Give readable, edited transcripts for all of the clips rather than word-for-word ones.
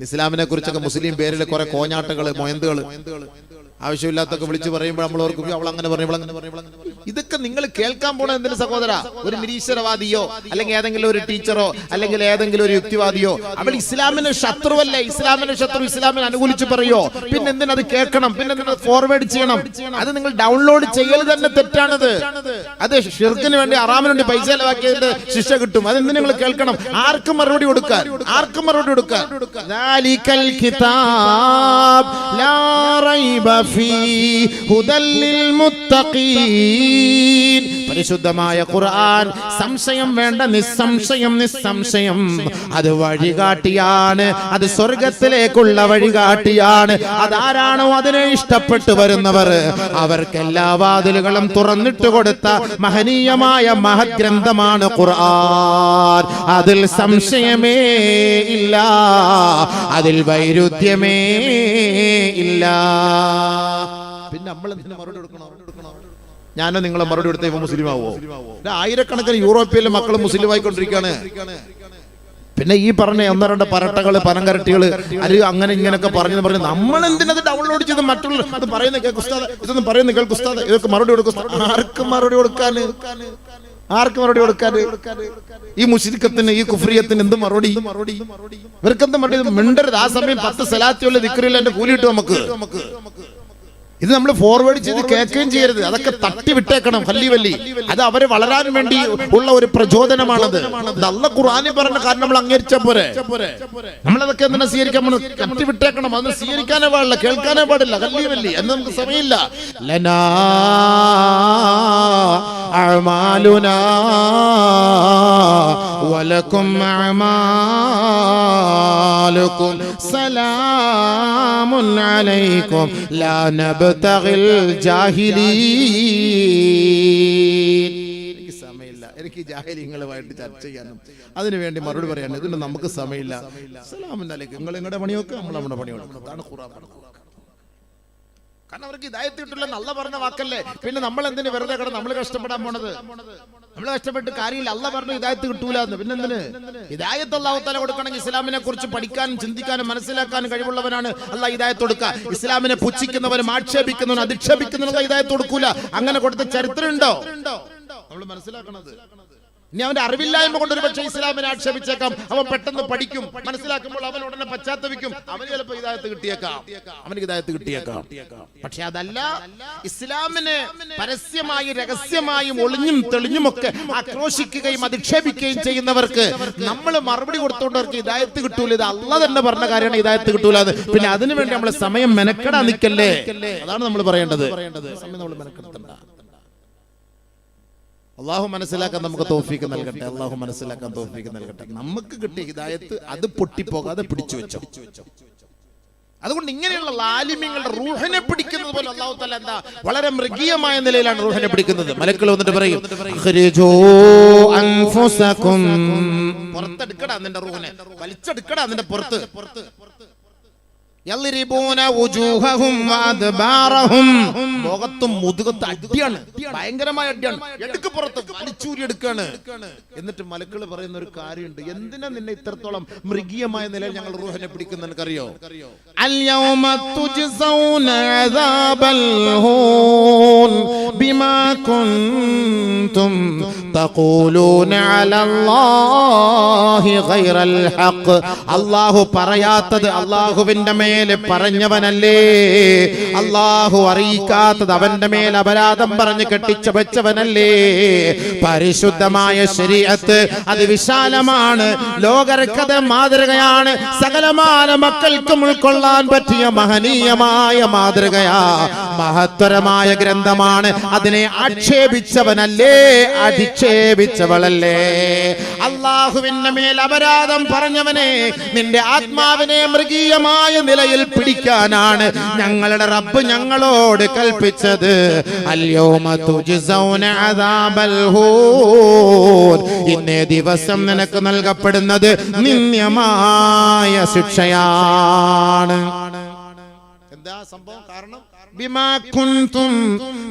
ഇസ്ലാമിനെ കുറിച്ചൊക്കെ മുസ്ലിം പേരിൽ കുറെ കോഞ്ഞാട്ടകള് മൊയന്തുകള് ആവശ്യമില്ലാത്തൊക്കെ വിളിച്ചു പറയുമ്പോൾ നമ്മൾ ഓർക്കും അവൾ അങ്ങനെ പറഞ്ഞു. ഇതൊക്കെ നിങ്ങൾ കേൾക്കാൻ പോണ എന്തിന് സഹോദര? ഒരു നിരീശ്വരവാദിയോ അല്ലെങ്കിൽ ഏതെങ്കിലും ഒരു ടീച്ചറോ അല്ലെങ്കിൽ ഏതെങ്കിലും ഒരു യുക്തിവാദിയോ അവൾ ഇസ്ലാമിന് ശത്രുവല്ലേ, ഇസ്ലാമിന് ശത്രു ഇസ്ലാമിനെ അനുകൂലിച്ച് പറയോ? പിന്നെ എന്തിനത് കേൾക്കണം? പിന്നെ എന്തിനാ ഫോർവേഡ് ചെയ്യണം? അത് നിങ്ങൾ ഡൗൺലോഡ് ചെയ്യൽ തന്നെ തെറ്റാണത്. അത് ഷിർക്കിന് വേണ്ടി ഹറാമിന് വേണ്ടി പൈസ ചെലവാക്കിയതിന്റെ ശിക്ഷ കിട്ടും. അതെന്തിനു നിങ്ങൾ കേൾക്കണം? ആർക്കും മറുപടി കൊടുക്കാൻ, ആർക്കും മറുപടി കൊടുക്കാൻ. ദാലികൽ കിതാബ് ലാ റൈബ പരിശുദ്ധമായ ഖുർആൻ സംശയം വേണ്ട, നിസ്സംശയം നിസ്സംശയം അത് വഴികാട്ടിയാണ്, അത് സ്വർഗത്തിലേക്കുള്ള വഴികാട്ടിയാണ്. അതാരാണോ അതിനെ ഇഷ്ടപ്പെട്ടു വരുന്നവർ അവർക്ക് എല്ലാ വാതിലുകളും തുറന്നിട്ട് കൊടുത്ത മഹനീയമായ മഹഗ്രന്ഥമാണ് ഖുർആൻ. അതിൽ സംശയമേ ഇല്ല, അതിൽ വൈരുദ്ധ്യമേ ഇല്ല. പിന്നെ നമ്മൾ എന്തിനു മറുപടി കൊടുക്കണോ? ഞാനോ നിങ്ങളെ മറുപടി കൊടുത്ത ഇപ്പൊ മുസ്ലിം ആവോ? ആയിരക്കണക്കിന് യൂറോപ്പിലെ മക്കൾ മുസ്ലിം ആയിക്കൊണ്ടിരിക്കുകയാണ്. പിന്നെ ഈ പറഞ്ഞ ഒന്നോ രണ്ടോ പരട്ടകള് പനങ്കരട്ടികള് അത് അങ്ങനെ ഇങ്ങനെയൊക്കെ പറഞ്ഞു നമ്മൾ എന്തിനത് ഡൗൺലോഡ് ചെയ്ത് മറ്റുള്ള അത് പറയുന്ന കേൾക്കുസ്താദ്, ഇതൊന്നും പറയുന്ന കേൾക്കുസ്താദ്, ഇതൊക്കെ മറുപടി കൊടുക്കും. ആർക്കും മറുപടി കൊടുക്കാന്, ആർക്ക് മറുപടി കൊടുക്കാന്? ഈ മുശ്രിക്കത്തിന് ഈ കുഫ്രിയത്തിന് എന്ത് മറുപടി? ഇവർക്കെന്ത് മറുപടി? മിണ്ടരുത്. ആ സമയം 10 സലാത്തുള്ള ദിക്റിൽ എന്റെ കൂലി കിട്ടും നമുക്ക്. ഇത് നമ്മൾ ഫോർവേഡ് ചെയ്ത് കേൾക്കുകയും ചെയ്യരുത്. അതൊക്കെ തട്ടി വിട്ടേക്കണം. വല്ലി അത് അവരെ വളരാൻ വേണ്ടി ഉള്ള ഒരു പ്രചോദനമാണത്. അല്ലാഹു ഖുർആനിൽ പറഞ്ഞ കാരണം നമ്മൾ അംഗീകരിച്ച പോരെ. നമ്മളതൊക്കെ എന്തിനാ സ്വീകരിക്കാൻ? തട്ടി വിട്ടേക്കണം. അതൊന്നും സ്വീകരിക്കാനേ പാടില്ല, കേൾക്കാനേ പാടില്ല. വല്ലി എന്ന് നമുക്ക് സമയമില്ല. ലനാ അഅമാലുനാ വലക്കും അഅമാലുക്കും സലാമുൻ അലൈക്കും ലാ നബ്തഗിൽ ജാഹിലീൻ. എനിക്ക് സമയമില്ല, എനിക്ക് ജാഹിലിങ്ങളുമായിട്ട് ചർച്ച ചെയ്യാനും അതിനുവേണ്ടി മറുപടി പറയാനും ഇതിന് നമുക്ക് സമയമില്ല. സലാമുൻ അലൈക്കും. നിങ്ങൾ നിങ്ങളുടെ പണിയൊക്കെ നമ്മൾ നമ്മുടെ പണിയൊക്കെ. അതാണ് ഖുർആൻ. കാരണം അവർക്ക് ഹിദായത്ത് കിട്ടില്ല നല്ല പറഞ്ഞ വാക്കല്ലേ. പിന്നെ നമ്മൾ എന്തിനു വെറുതെ കിടന്ന് നമ്മൾ കഷ്ടപ്പെടാൻ പോണത്? നമ്മൾ കഷ്ടപ്പെട്ട് കാര്യമില്ല. അല്ലാഹ് പറഞ്ഞു ഹിദായത്ത് കിട്ടൂല എന്ന്. പിന്നെ എന്തിന്? ഹിദായത്ത് അല്ലാഹു തആല കൊടുക്കണമെങ്കിൽ ഇസ്ലാമിനെ കുറിച്ച് പഠിക്കാനും ചിന്തിക്കാനും മനസ്സിലാക്കാനും കഴിവുള്ളവനാണ് അല്ലാഹ് ഹിദായത്ത് കൊടുക്കുക. ഇസ്ലാമിനെ പുച്ഛിക്കുന്നവരും ആക്ഷേപിക്കുന്നവരും അധിക്ഷേപിക്കുന്നവരും ഹിദായത്ത് കൊടുക്കൂല. അങ്ങനെ കൊടുത്ത ചരിത്രം ഉണ്ടോ? നമ്മൾ മനസ്സിലാക്കണത്. ഇനി അവന്റെ അറിവില്ലായ്മ കൊണ്ട് ഒരു പക്ഷേ ഇസ്ലാമിനെ ആക്ഷേപിച്ചേക്കാം. അവൻ പെട്ടെന്ന് പഠിക്കും, മനസ്സിലാക്കുമ്പോൾ അവൻ ഉടനെ പശ്ചാത്തപിക്കും. അവന് ചിലപ്പോൾ ഹിദായത്ത് കിട്ടിയേക്കാം, അവന് ഹിദായത്ത് കിട്ടിയേക്കാം. പക്ഷെ അതല്ല, ഇസ്ലാമിനെ പരസ്യമായും രഹസ്യമായും ഒളിഞ്ഞും തെളിഞ്ഞും ഒക്കെ ആക്രോശിക്കുകയും അധിക്ഷേപിക്കുകയും ചെയ്യുന്നവർക്ക് നമ്മൾ മറുപടി കൊടുത്തോണ്ടവർക്ക് ഹിദായത്ത് കിട്ടൂല. ഇത് അല്ലാഹ് തന്നെ പറഞ്ഞ കാര്യമാണ്, ഹിദായത്ത് കിട്ടൂല. പിന്നെ അതിനു വേണ്ടി നമ്മൾ സമയം മെനക്കെടാൻ നിൽക്കല്ലേ. അതാണ് നമ്മൾ പറയേണ്ടത്. സമയം നമ്മൾ മെനക്കെടുത്തണ്ട. അള്ളാഹു മനസ്സിലാക്കാൻ നമുക്ക് തൗഫീഖ് നൽകട്ടെ. അള്ളാഹു മനസ്സിലാക്കാൻ തൗഫീഖ് നൽകട്ടെ. നമുക്ക് കിട്ടിയ ഹിദായത്ത് അത് പൊട്ടിപ്പോകാതെ പിടിച്ചു വെച്ചോ. അതുകൊണ്ട് ഇങ്ങനെയുള്ള ആലിമ്യങ്ങളുടെ റൂഹിനെ പിടിക്കുന്നത് പോലെ അല്ലാഹു തആല എന്താ വളരെ മൃഗീയമായ നിലയിലാണ് റൂഹിനെ പിടിക്കുന്നത്. മലക്കുകൾ വന്നിട്ട് പറയും, അഖ്രിജൂ അൻഫുസകും, പുറത്തെടുക്കടാ നിന്റെ റൂഹിനെ, വലിച്ചെടുക്കടാ നിന്റെ പുറത്ത്. യൽരിബൂന വുജൂഹഹും വഅദ്ബാറഹും, മുഖത്തും മുതുകത്തും അടിയാണ്, ഭയങ്കരമായ അടിയാണ്. എടുക്ക് പുറത്ത് വലിച്ചൂരി എടുക്കാണ്. എന്നിട്ട് മലക്കുകൾ പറയുന്ന ഒരു കാര്യമുണ്ട്. എന്തിനാ നിന്നെ ഇത്രത്തോളം മൃഗീയമായ നിലയിൽ ഞങ്ങൾ റൂഹിനെ പിടിക്കുന്ന നിനക്കറിയോ? അൽ യൗമ തുജ്സൗന അദാബൽ ഹൂൻ ബിമാ കുൻതും തഖൂലൂന അലല്ലാഹി ഗൈറൽ ഹഖ്. അല്ലാഹു പറയാത്തത് അല്ലാഹുവിന്റെ മേൽ പറഞ്ഞവനല്ലേ. അല്ലാഹു അറിയിക്കാത്തത് അവന്റെ മേൽ അപരാധം പറഞ്ഞ് കെട്ടിച്ചവച്ചവനല്ലേ. പരിശുദ്ധമായ ശരീഅത്ത് അത് വിശാലമാണ്, ലോകർക്കത് മാതൃകയാണ്, സകലമാന മക്കൾക്കും ഉൾക്കൊള്ളാൻ പറ്റിയ മഹനീയമായ മാതൃകയാ, മഹത്തരമായ ഗ്രന്ഥമാണ്. അതിനെ ആക്ഷേപിച്ചവനല്ലേ, അധിക്ഷേപിച്ചവളല്ലേ. അല്ലാഹുവിന്റെ മേൽ അപരാധം പറഞ്ഞവനെ, നിന്റെ ആത്മാവിനെ മൃഗീയമായ നിലയിൽ പിടിക്കാനാണ് ഞങ്ങളുടെ റബ്ബ് ഞങ്ങളോട് കൽപ്പിച്ചത്. അൽയൗമ തുജ്സൗന അദാബൽ ഹൂൻ, ഇന്നേ ദിവസം നിനക്ക് നൽകപ്പെടുന്നത് നിന്ദ്യമായ ശിക്ഷയാണ്. എന്താ സംഭവം? കാരണം ബിമാ കുൻതും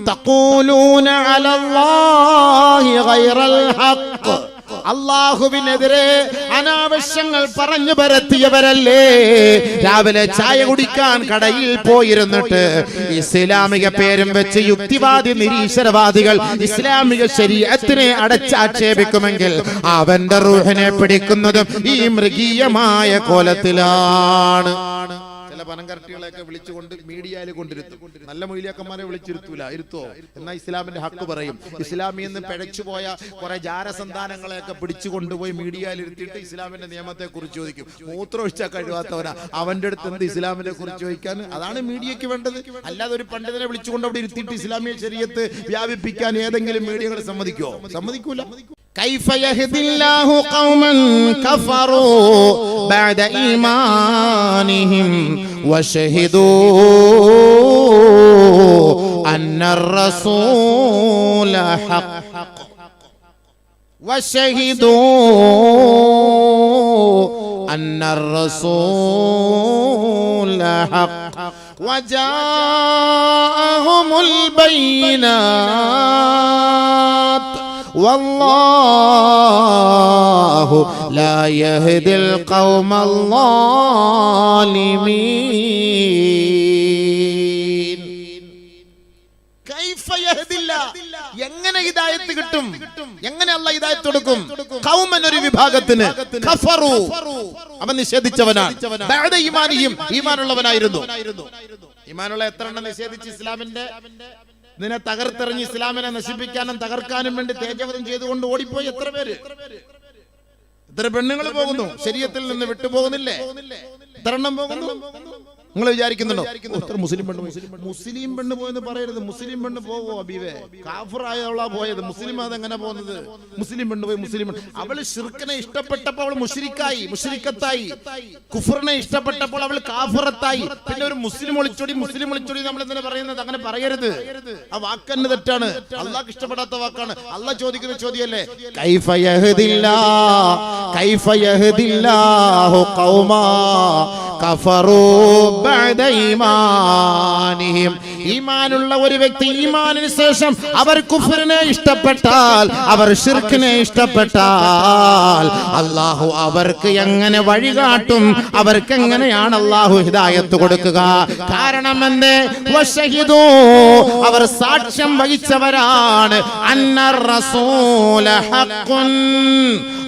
തഖൂലൂന അലല്ലാഹി ഗൈറൽ ഹഖ്, അള്ളാഹുവിനെതിരെ അനാവശ്യങ്ങൾ പറഞ്ഞു പരത്തിയവരല്ലേ രാവിലെ ചായ കുടിക്കാൻ കടയിൽ പോയിരുന്നിട്ട് ഇസ്ലാമിക പേരും വെച്ച് യുക്തിവാദി നിരീശ്വരവാദികൾ ഇസ്ലാമിക ശരീഅത്തിനെ അടച്ചാക്ഷേപിക്കുമെങ്കിൽ അവന്റെ റൂഹിനെ പിടിക്കുന്നതും ഈ മൃഗീയമായ കോലത്തിലാണ്. ചില പനങ്കരട്ടികളെയൊക്കെ വിളിച്ചുകൊണ്ട് മീഡിയയിൽ കൊണ്ടിരുത്തും. നല്ല മൊയ്ലിയാക്കന്മാരെ ഇരുത്തോ എന്നാൽ ഇസ്ലാമിന്റെ ഹക്ക് പറയും. ഇസ്ലാമിൽ നിന്ന് പിഴച്ചുപോയ കുറെ ജാരസന്താനങ്ങളെയൊക്കെ പിടിച്ചു കൊണ്ടുപോയി മീഡിയയിൽ ഇരുത്തിയിട്ട് ഇസ്ലാമിന്റെ നിയമത്തെ കുറിച്ച് ചോദിക്കും. മൂത്രമൊഴിച്ചാൽ കഴിവാത്തവനാ അവന്റെ അടുത്ത് എന്ത് ഇസ്ലാമിനെ കുറിച്ച് ചോദിക്കാൻ? അതാണ് മീഡിയക്ക് വേണ്ടത്. അല്ലാതെ ഒരു പണ്ഡിതനെ വിളിച്ചുകൊണ്ട് അവിടെ ഇരുത്തിയിട്ട് ഇസ്ലാമിക ശരീഅത്ത് വ്യാപിപ്പിക്കാൻ ഏതെങ്കിലും മീഡിയകൾ സമ്മതിക്കുമോ? സമ്മതിക്കൂല. كيف يهدي الله قوما كفروا بعد إيمانهم وشهدوا أن الرسول حق أن الرسول حق وجاءهم البينات والله لا يهدي القوم الظالمين. كيف يهدي الله എങ്ങനെ ഹിദായത്ത് കിട്ടും? എങ്ങനെ അല്ലാഹ് ഹിദായത്ത് കൊടുക്കും? ഖൗമൻ ഒരു വിഭാഗത്തിന് കഫറു അവൻ നിഷേധിച്ചവനാണ്. ബഅദ ഈമാനിഹിം ഈമാനുള്ളവനായിരുന്നു. ഈമാനുള്ള എത്ര എണ്ണം നിഷേധിച്ച് ഇസ്ലാമിന്റെ ഇതിനെ തകർത്തെറിഞ്ഞ് ഇസ്ലാമിനെ നശിപ്പിക്കാനും തകർക്കാനും വേണ്ടി തേജവധം ചെയ്തുകൊണ്ട് ഓടിപ്പോയി എത്ര പേര്? എത്ര പെണ്ണുങ്ങൾ പോകുന്നു? ശരീഅത്തിൽ നിന്ന് വിട്ടുപോകുന്നില്ലേ? എത്ര എണ്ണം പോകുന്നു? നിങ്ങൾ വിചാരിക്കുന്നുണ്ടോ മുസ്ലിം പെണ്ണ് പോയെന്ന് പറയരുത്. മുസ്ലിം പെണ്ണ് പോവോ അബീവേ? കാഫിറായവളാ പോയത്. മുസ്ലിം അതെങ്ങനെ പോകുന്നത്? മുസ്ലിം പെണ്ണ് പോയി. മുസ്ലിം അവള് ശിർക്കിനെ ഇഷ്ടപ്പെട്ടപ്പോൾ അവൾ മുശ്രിക്കത്തായി. കുഫറിനെ ഇഷ്ടപ്പെട്ടപ്പോൾ അവൾ കാഫിറത്തായി. പിന്നെ ഒരു മുസ്ലിം ഒളിച്ചൊടി നമ്മൾ എന്തിനാ പറയുന്നത്? അങ്ങനെ പറയരുത്. ആ വാക്കന്നെ തെറ്റാണ്. അള്ളാഹ് ഇഷ്ടപ്പെടാത്ത വാക്കാണ്. അള്ളാഹ് ചോദിക്കുന്ന ചോദ്യമല്ലേ, കൈഫ യഹ്ദില്ലാഹു ഖൗമാ കഫറൂ ബഅദ ഈമാനിഹിം. ഈമാനുള്ള ഒരു വ്യക്തി ഈമാനിന് ശേഷം അവർ കുഫറിനെ ഇഷ്ടപ്പെട്ടാൽ, അവർ ശിർക്കിനെ ഇഷ്ടപ്പെട്ടാൽ അല്ലാഹു അവർക്ക് എങ്ങനെ വഴികാട്ടും? അവർക്ക് എങ്ങനെയാണ് അല്ലാഹു ഹിദായത്ത് കൊടുക്കുക? കാരണം എന്തേ? വശഹിദൂ അവർ സാക്ഷ്യം വഹിച്ചവരാണ്. അന്നർ റസൂല ഹഖ്ഖുൻ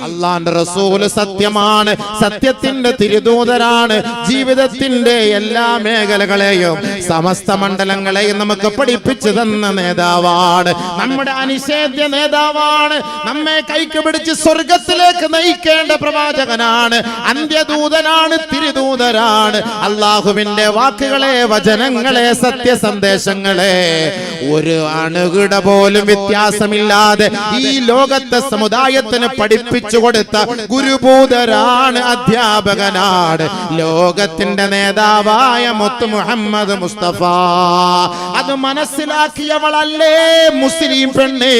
അല്ലാഹുവിന്റെ റസൂൽ സത്യമാണ്, സത്യത്തിന്റെ തിരുദൂതരാണ്. ജീവിതത്തിന്റെ എല്ലാ മേഖലകളെയും സമസ്ത മണ്ഡലങ്ങളെയും നമുക്ക് പഠിപ്പിച്ചു തന്ന നേതാവാണ്. നമ്മുടെ അനിഷേധ്യ നേതാവാണ്. നമ്മെ കൈക്ക് പിടിച്ച് സ്വർഗത്തിലേക്ക് നയിക്കേണ്ട പ്രവാചകനാണ്. അന്ത്യദൂതനാണ്, തിരുദൂതരാണ്. അള്ളാഹുവിന്റെ വാക്കുകളെ, വചനങ്ങളെ, സത്യസന്ദേശങ്ങളെ ഒരു അണുകിട പോലും വ്യത്യാസമില്ലാതെ ഈ ലോകത്തെ സമുദായത്തിന് പഠിപ്പിച്ചു കൊടുത്ത ഗുരുഭൂതരാണ്, അധ്യാപകനാണ് ലോകത്തിന്റെ നേതാവായ മുത്ത് മുഹമ്മദ് മുസ്തഫ. അത് മനസ്സിലാക്കിയവളല്ലേ മുസ്ലിം പെണ്ണ്?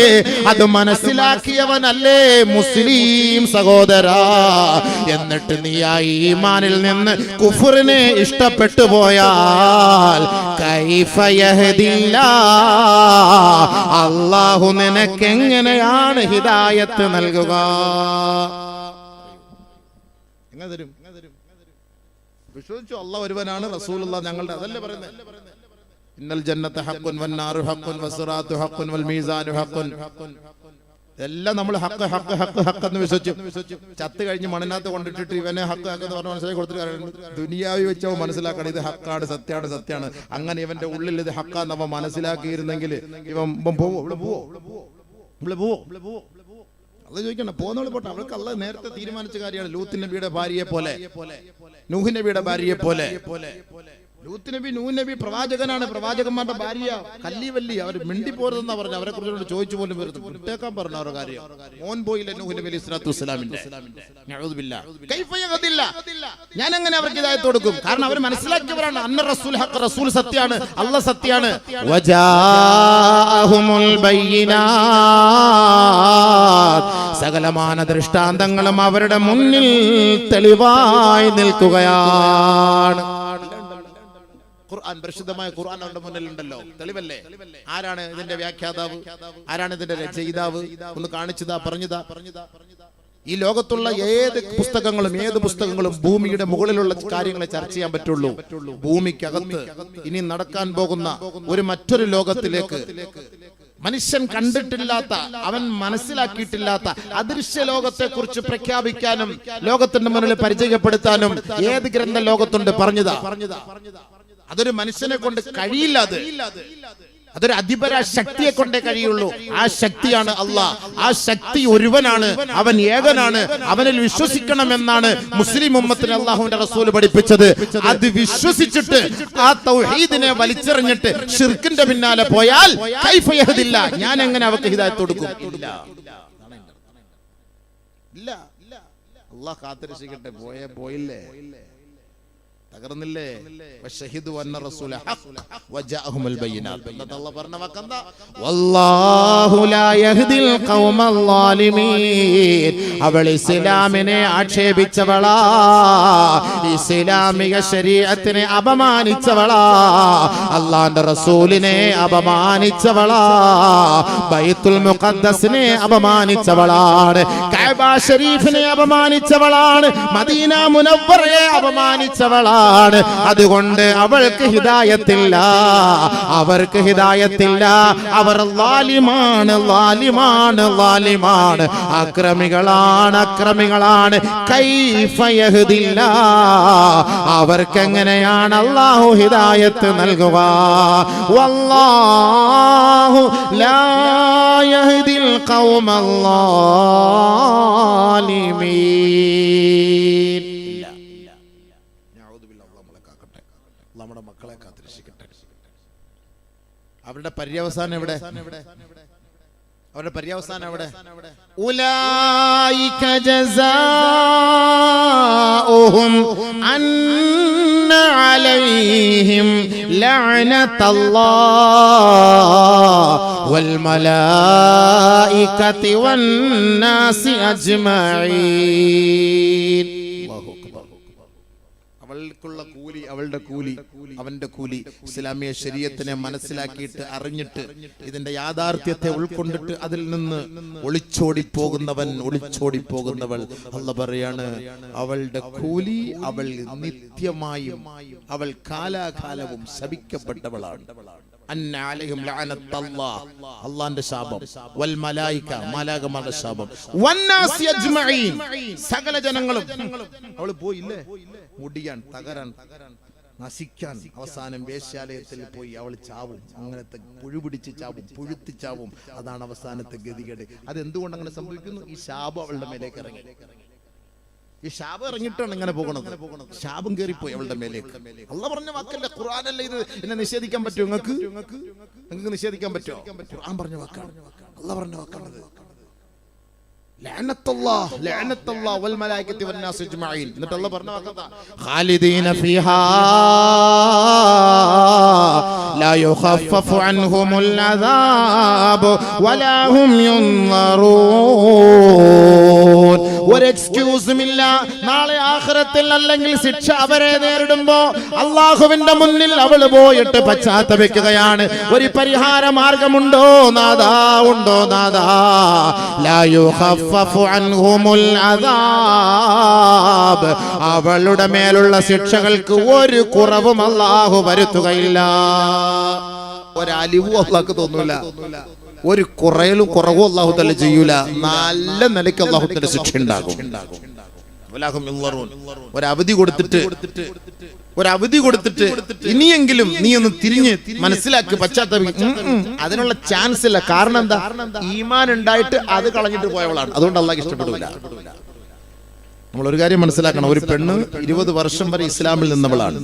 അത് മനസ്സിലാക്കിയവനല്ലേ മുസ്ലിം സഹോദരാ? എന്നിട്ട് നീ ആ ഈമാനിൽ നിന്ന് കുഫറിനെ ഇഷ്ടപ്പെട്ടു പോയാൽ കൈഫ യഹ്ദില്ലാഹ് അല്ലാഹു നിനക്ക് എങ്ങനെയാണ് ഹിദായത്ത് നൽകുക? എങ്ങനെ തരും? വിശ്വസിച്ചു അല്ലാഹ് ഒരുവനാണ്, റസൂലുള്ളാഹ് ഞങ്ങളുടെ അതല്ലേ പറയുന്നത്. ഇന്നൽ ജന്നത ഹഖ്ഖുൻ വന്നാറു ഹഖ്ഖുൻ വസിറാത്തു ഹഖ്ഖുൻ വൽ മീസാനു ഹഖ്ഖുൻ. എല്ലാം നമ്മൾ ഹഖ് ഹഖ് ഹഖ് ഹഖ് എന്ന് വിശ്വസിച്ചു. ചത്ത് കഴിഞ്ഞ് മണ്ണിനകത്ത് കൊണ്ടിട്ടിട്ട് ഇവനെ ഹഖ് ഹഖ് എന്ന് പറഞ്ഞ് മനസ്സിലാക്കി കൊടുത്തിട്ട് ദുനിയാവി വെച്ചവ മനസ്സിലാക്കണം ഇത് ഹക്കാണ്, സത്യമാണ്. അങ്ങനെ ഇവന്റെ ഉള്ളിൽ ഇത് ഹക്കാന്ന് അവൻ മനസ്സിലാക്കിയിരുന്നെങ്കിൽ ഇവൻ പോവോ? അത് ചോദിക്കണം. പോകുന്നവള് പോട്ടെ, അവൾക്ക് അള്ളാഹ് നേരത്തെ തീരുമാനിച്ച കാര്യമാണ്. ലൂത്ത് നബിയുടെ ഭാര്യയെ പോലെ, നൂഹ് നബിയുടെ ഭാര്യയെ പോലെ. ലൂത്ത് നബി, നൂഹ് നബി പ്രവാചകനാണ്. പ്രവാചകന്മാരുടെ ഭാര്യ കല്ലിവല്ലി. അവർ മിണ്ടിപ്പോരുതെന്നാ പറഞ്ഞു. അവരെ കുറിച്ച് ചോദിച്ചു പോലും വരുന്നു. വിട്ടേക്കാൻ പറഞ്ഞു അവരുടെ കാര്യം. മോൻ പോയില്ല നൂഹ് നബി അലൈഹി സ്വലാത്തു വസ്സലാമിന്റെ. ഞാൻ എങ്ങനെ അവർക്ക് ഹിദായത്ത് കൊടുക്കും? കാരണം അവർ മനസ്സിലാക്കിയവരാണ്. അന്ന റസൂൽ ഹഖ്, റസൂൽ സത്യാണ്, അല്ലാഹ് സത്യാണ്. വജാഅഹുമുൽ ബയ്യിനാത്ത് സകലമാന ദൃഷ്ടാന്തങ്ങളും അവരുടെ മുന്നിൽ തെളിവായി നിൽക്കുകയാണ്. ഖുർആൻ, പരിശുദ്ധമായ ഖുർആൻ അവരുടെ മുന്നിലുണ്ടല്ലോ, തെളിവല്ലേ? ആരാണ് ഇതിന്റെ വ്യാഖ്യാതാവ്? ആരാണ് ഇതിന്റെ രചയിതാവ്? ഒന്ന് കാണിച്ചതാ, പറഞ്ഞതാ. ഈ ലോകത്തുള്ള ഏത് പുസ്തകങ്ങളും ഭൂമിയുടെ മുകളിലുള്ള കാര്യങ്ങളെ ചർച്ച ചെയ്യാൻ പറ്റുള്ളൂ. ഭൂമിക്കകത്ത് ഇനി നടക്കാൻ പോകുന്ന മറ്റൊരു ലോകത്തിലേക്ക് മനുഷ്യൻ കണ്ടിട്ടില്ലാത്ത, അവൻ മനസ്സിലാക്കിയിട്ടില്ലാത്ത അദൃശ്യ ലോകത്തെ കുറിച്ച് പ്രഖ്യാപിക്കാനും ലോകത്തിന്റെ മുന്നിൽ പരിചയപ്പെടുത്താനും ഏത് ഗ്രന്ഥ ലോകത്തുണ്ട്? പറഞ്ഞതാ. അതൊരു മനുഷ്യനെ കൊണ്ട് കഴിയില്ല. അതൊരു അതിപര ശക്തിയെ കൊണ്ടേ കഴിയുള്ളൂ. ആ ശക്തിയാണ് അല്ലാഹ്. ആ ശക്തി ഒരുവനാണ്, അവൻ ഏകനാണ്, അവനിൽ വിശ്വസിക്കണമെന്നാണ് മുസ്ലിം ഉമ്മത്തിന് അല്ലാഹുവിന്റെ റസൂൽ പഠിപ്പിച്ചത്. അത് വിശ്വസിച്ചിട്ട് ആ തൗഹീദിനെ വലിച്ചെറിഞ്ഞിട്ട് ശിർക്കിന്റെ പിന്നാലെ പോയാൽ കൈഫ യഹ്ദില്ല, ഞാൻ എങ്ങനെ അവർക്ക് ഹിദായത്ത് കൊടുക്കും? ഇല്ല. അല്ലാഹ് കാത്തിരക്ഷിക്കട്ടെ. പോയില്ലേ, തകർന്നില്ലേ? വശഹിദു അന്ന റസൂല ഹഖ് വജാഅഹുൽ ബയ്യിനാത്ത്. അല്ലാഹ് പറഞ്ഞ വാക്കെന്താ? വല്ലാഹു ലാ യഹ്ദിൽ ഖൗമൽ ളാലിമീൻ. അവൾ ഇസ്ലാമിനെ ആക്ഷേപിച്ചവളാ, ഇസ്ലാമിക ശരീഅത്തിനെ അപമാനിച്ചവളാ, അല്ലാഹുവിന്റെ റസൂലിനെ അപമാനിച്ചവളാ, ബൈത്തുൽ മുഖദ്ദസിനെ അപമാനിച്ചവളാണ്, കഅബ ശരീഫിനെ അപമാനിച്ചവളാണ്, മദീന മുനവ്വറയെ അപമാനിച്ചവളാണ്. അതുകൊണ്ട് അവൾക്ക് ഹിദായത്തില്ല, അവർക്ക് ഹിദായത്തില്ല. അവർ ലാലിമാണ്, അക്രമികളാണ്. കൈഫ യഹ്ദില്ല, അവർക്കെങ്ങനെയാണ് അല്ലാഹു ഹിദായത്ത് നൽകുക? വല്ലാഹു ലാ യഹ്ദിൽ ഖൗമൽ ളാലിമീൻ. നമ്മുടെ മക്കളെ കാത്തിരക്ഷിക്കട്ടെ. അവരുടെ പര്യവസാനം എവിടെ? ഉലൈക ജസാഉഹും അന്ന അലൈഹിം ലഅനത്തുല്ലാഹി വൽ മലായികതി വൻ നാസി അജ്മഈൻ. അവന്റെ കൂലി ഇസ്ലാമിക ശരീഅത്തിനെ മനസ്സിലാക്കിയിട്ട് അറിഞ്ഞിട്ട് ഇതിന്റെ യാഥാർത്ഥ്യത്തെ ഉൾക്കൊണ്ടിട്ട് അതിൽ നിന്ന് ഒളിച്ചോടി പോകുന്നവൾ അല്ലാഹ് പറയാണ്, അവളുടെ കൂലി, അവൾ നിത്യമായും, അവൾ കാലാകാലവും ശപിക്കപ്പെട്ടവളാണ്. അന്ന അലൈഹിം ലഅനത്തുല്ലാഹ്, അല്ലാഹുവിന്റെ ശാപം, വൽ മലായിക, മലാകമാരുടെ ശാപം, വന്നാസി അജ്മഈൻ, സകല ജനങ്ങളും. അവൾ പോയില്ലേ മുടിയാൻ, തകരാൻ, നശിക്കാൻ, അവസാനം വേശ്യാലയത്തിൽ പോയി അവൾ ചാവും. അങ്ങനത്തെ പുഴുപിടിച്ച് ചാവും, പുഴുത്തി ചാവും. അതാണ് അവസാനത്തെ ഗതികേട്. അതെന്തുകൊണ്ട് അങ്ങനെ സംഭവിക്കുന്നു? ഈ ശാപം അവളുടെ മേലേക്ക് ഇറങ്ങി. ഈ ശാപം ഇറങ്ങിയിട്ടാണ് ഇങ്ങനെ പോകുന്നത്. ശാപം കയറിപ്പോയി അവളുടെ മേലേക്ക്. അല്ലാഹ് പറഞ്ഞ വാക്കല്ലേ, ഖുർആനല്ലേ ഇത്. എന്നെ നിഷേധിക്കാൻ പറ്റുമോ? നിങ്ങൾക്ക് നിഷേധിക്കാൻ പറ്റുമോ? ഖുർആൻ പറഞ്ഞ വാക്കാണ്, അല്ലാഹ് പറഞ്ഞ വാക്കാണ്. ലഅനത്തുല്ലാഹ് വൽ മലായികതി വൻ നാസ് അജ്മഈൻ. എന്നിട്ട് അല്ലാഹ് പറഞ്ഞ വാക്കാണ്, ഖാലിദീന ഫീഹാ ലാ യുഖഫഫു അൻഹുമുൽ അദാബ് വലാ ഹും യുൻദറൂൻ. ഒരു എക്സ്ക്യൂസും ഇല്ല. നാളെ ആഖിറത്തിൽ അല്ലെങ്കിൽ ശിക്ഷ അവരെ നേരിടുമ്പോ അല്ലാഹുവിന്റെ മുന്നിൽ അവൾ പോയിട്ട് പശ്ചാത്തപിക്കുകയാണ്. ഒരു പരിഹാര മാർഗമുണ്ടോ നാദാ? ഉണ്ടോ നാദാ? ലാ യുഖഫഫു അൻഹുമുൽ അദാബ്. അവളുടെ മേലുള്ള ശിക്ഷകൾക്ക് ഒരു കുറവും അല്ലാഹു വരുത്തുകയില്ല. ഒരലിവും അല്ലാഹുക്ക് തോന്നൂല, ഒരു കുറവും അല്ലാഹു തആല ചെയ്യൂല. നല്ല നിലയ്ക്ക് അല്ലാഹു തആല ശിക്ഷ ഉണ്ടാകും. ഒരവധി കൊടുത്തിട്ട് ഇനിയെങ്കിലും നീ ഒന്ന് തിരിഞ്ഞ് മനസ്സിലാക്കി പശ്ചാത്തപിക്കും. അതിനുള്ള ചാൻസ് ഇല്ല. കാരണം എന്താ? ഈമാൻ ഉണ്ടായിട്ട് അത് കളഞ്ഞിട്ട് പോയവളാണ്. അതുകൊണ്ട് അല്ലാഹു ഇഷ്ടപ്പെടില്ല. നമ്മൾ ഒരു കാര്യം മനസ്സിലാക്കണം. ഒരു പെണ്ണ് 20 വർഷം വരെ ഇസ്ലാമിൽ നിന്നവളാണ്.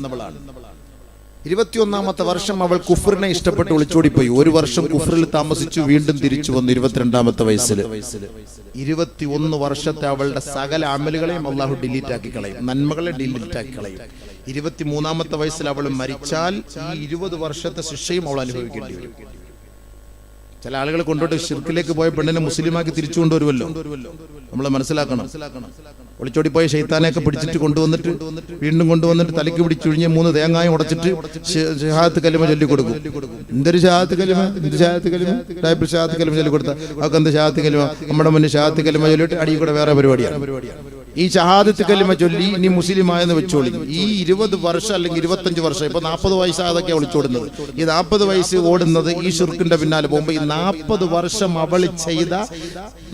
21ാമത്തെ വർഷം അവൾ കുഫറിനെ ഇഷ്ടപ്പെട്ട് ഒളിച്ചോടിപ്പോയി. 1 വർഷം കുഫറിൽ താമസിച്ചു, വീണ്ടും തിരിച്ചു വന്നു 22ാമത്തെ വയസ്സിൽ. 21 വർഷത്തെ അവളുടെ സകല അമലുകളെയും അല്ലാഹു ഡിലീറ്റ് ആക്കി കളയും, നന്മകളെ ഡിലീറ്റ് ആക്കി കളയും. 23ാമത്തെ വയസ്സിൽ അവൾ മരിച്ചാൽ ഈ 20 വർഷത്തെ ശിക്ഷയും അവൾ അനുഭവിക്കേണ്ടി വരും. ചില ആളുകൾ കൊണ്ടോട്ട് ഷിർക്കിലേക്ക് പോയ പെണ്ണിനെ മുസ്ലിമാക്കി തിരിച്ചു കൊണ്ടുവരുമല്ലോ, നമ്മൾ മനസ്സിലാക്കണം. ഒളിച്ചോടി പോയ ശൈത്താനെയൊക്കെ പിടിച്ചിട്ട് കൊണ്ടുവന്നിട്ട് വീണ്ടും കൊണ്ടുവന്നിട്ട് തലയ്ക്ക് പിടിച്ചൊഴിഞ്ഞ് 3 തേങ്ങായും ഉടച്ചിട്ട് ഷഹാദത്ത് കലിമ ചൊല്ലിക്കൊടുക്കും. എന്തൊരു ഷഹാദത്ത് കലിമ, എന്ത് ഷഹാദത്ത് കലിമ, ഡയബിൾ ഷഹാദത്ത് കലിമ ചൊല്ലിക്കൊടുത്ത അവർക്ക് എന്ത് ഷഹാദത്ത് കലിമ? നമ്മുടെ മുന്നിൽ ഷഹാദത്ത് കലിമ ചൊല്ലിട്ട് അടിയിൽ കൂടെ വേറെ പരിപാടിയാണ്. ഈ ഷഹാദത്ത് കലിമ ചൊല്ലി ഇനി മുസ്ലിമായെന്ന് വെച്ചോളി. ഈ 20 വർഷം അല്ലെങ്കിൽ 25 വർഷം, ഇപ്പൊ 40 വയസ്സാതൊക്കെ ഒളിച്ചോടുന്നത്. ഈ 40 വയസ്സ് ഓടുന്നത് ഈ ഷിർക്കിന്റെ പിന്നാലെ പോകുമ്പോ ഈ 40 വർഷം അവൾ ചെയ്ത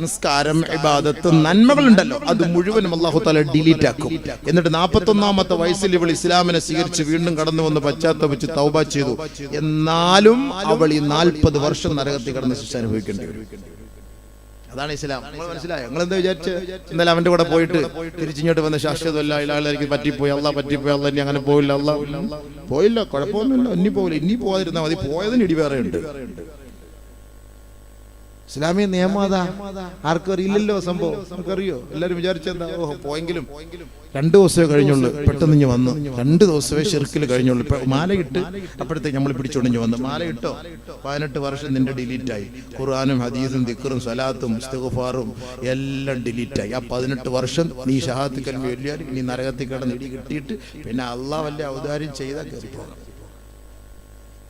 നിസ്കാരം, ഇബാദത്ത്, നന്മകളുണ്ടല്ലോ, അത് മുഴുവനും അല്ലാഹു തആല ഡിലീറ്റ് ആക്കും. എന്നിട്ട് 41ാമത്തെ വയസ്സിൽ ഇവൾ ഇസ്ലാമിനെ സ്വീകരിച്ച് വീണ്ടും കടന്നു വന്ന് പശ്ചാത്തപിച്ച് തൗബ ചെയ്തു. എന്നാലും അവൾ ഈ 40 വർഷം നരകത്തിൽ കടന്ന് ശിക്ഷ അനുഭവിക്കേണ്ടി വരും. അതാണ് ഇസ്ലാം. നിങ്ങൾ മനസ്സിലായോ? നിങ്ങൾ എന്താ വിചാരിച്ച് ഇന്നലെ അവന്റെ കൂടെ പോയിട്ട് തിരിച്ചിങ്ങോട്ട് വന്ന ശാശ്വതമല്ല, ഇയാളായിരിക്കും പറ്റിപ്പോയി, അള്ളാഹ് പറ്റിപ്പോയി, അള്ളാഹ് ഇനി അങ്ങനെ പോയില്ല, അള്ളാഹ് പോയില്ല, കുഴപ്പമൊന്നുമില്ല, ഇനി പോകില്ല, ഇനി പോകാതിരുന്നാൽ മതി, പോയതിന് ഇടി വേറെ ഉണ്ട്. ഇസ്ലാമിക നിയമം അതാ. ആർക്കും അറിയില്ലല്ലോ സംഭവം. നമുക്കറിയോ? എല്ലാവരും വിചാരിച്ചെന്താ, ഓഹോ പോയെങ്കിലും 2 ദിവസമേ കഴിഞ്ഞുള്ളൂ, പെട്ടെന്ന് ഇഞ്ഞ് വന്നു. 2 ദിവസമേ ഷിർക്കിൽ കഴിഞ്ഞുള്ളൂ. ഇപ്പൊ മാലയിട്ട് അപ്പോഴത്തേക്ക് നമ്മൾ പിടിച്ചോണ്ടിഞ്ഞ് വന്നു. മാല ഇട്ടോ, 18 വർഷം നിന്റെ ഡിലീറ്റായി. ഖുർആനും ഹദീസും ദിക്റും സ്വലാത്തും ഇസ്തിഗ്ഫാറും എല്ലാം ഡിലീറ്റായി. ആ 18 വർഷം നീ ഷഹാദത്ത് കലിമ ചൊല്ലിയാൽ നീ നരകത്തിൽ കിടന്ന് ഇടി കിട്ടിയിട്ട് പിന്നെ അള്ളാഹ് വല്ല ഔദാര്യം ചെയ്താൽ കയറി പോകാം.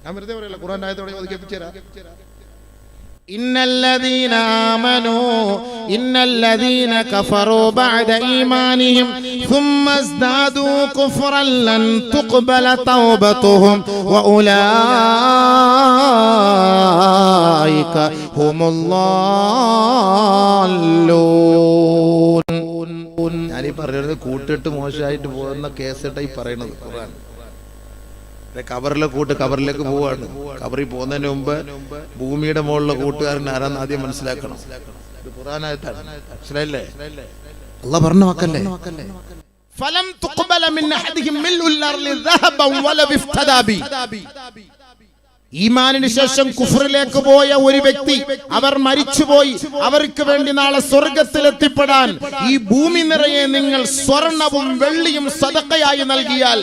ഞാൻ വെറുതെ പറയല്ല, ഖുർആൻ ആയതോടെ കേൾപ്പിച്ചുതരാം. إن الذين آمنوا إن الذين كفروا بعد إيمانهم ثم ازدادوا كفرا لن تقبل توبتهم وأولئك هم الضالون. ഞാനീ പറയുന്നത് കൂട്ടിട്ട് മോശമായിട്ട് പോകുന്ന കേസിട്ടായി പറയുന്നത്. ഖുർആൻ കബറിലെ കൂട്ട് കബറിലേക്ക് പോവാണ്. കബറിൽ പോകുന്നതിന് മുമ്പ് ഭൂമിയുടെ മുകളിലെ കൂട്ടുകാരൻ ആരാന്ന് ആദ്യം മനസ്സിലാക്കണം. ഇത് ഖുർആനായത്താണ്, മനസ്സിലായില്ലേ? അല്ലാഹ് പറഞ്ഞ വാക്കല്ലേ. ഫലം തുഖ്ബല മിൻ അഹദിഹിം മിൽഉൽ അർളി ദഹബൻ വലൗ ഇഫ്തദാ ബി. ഈമാനിന് ശേഷം കുഫറിലേക്ക് പോയ ഒരു വ്യക്തി, അവർ മരിച്ചുപോയി, അവർക്ക് വേണ്ടി നാളെ സ്വർഗത്തിൽ എത്തിപ്പെടാൻ ഈ ഭൂമി നിറയെ നിങ്ങൾ സ്വർണവും വെള്ളിയും സദഖയായി നൽകിയാൽ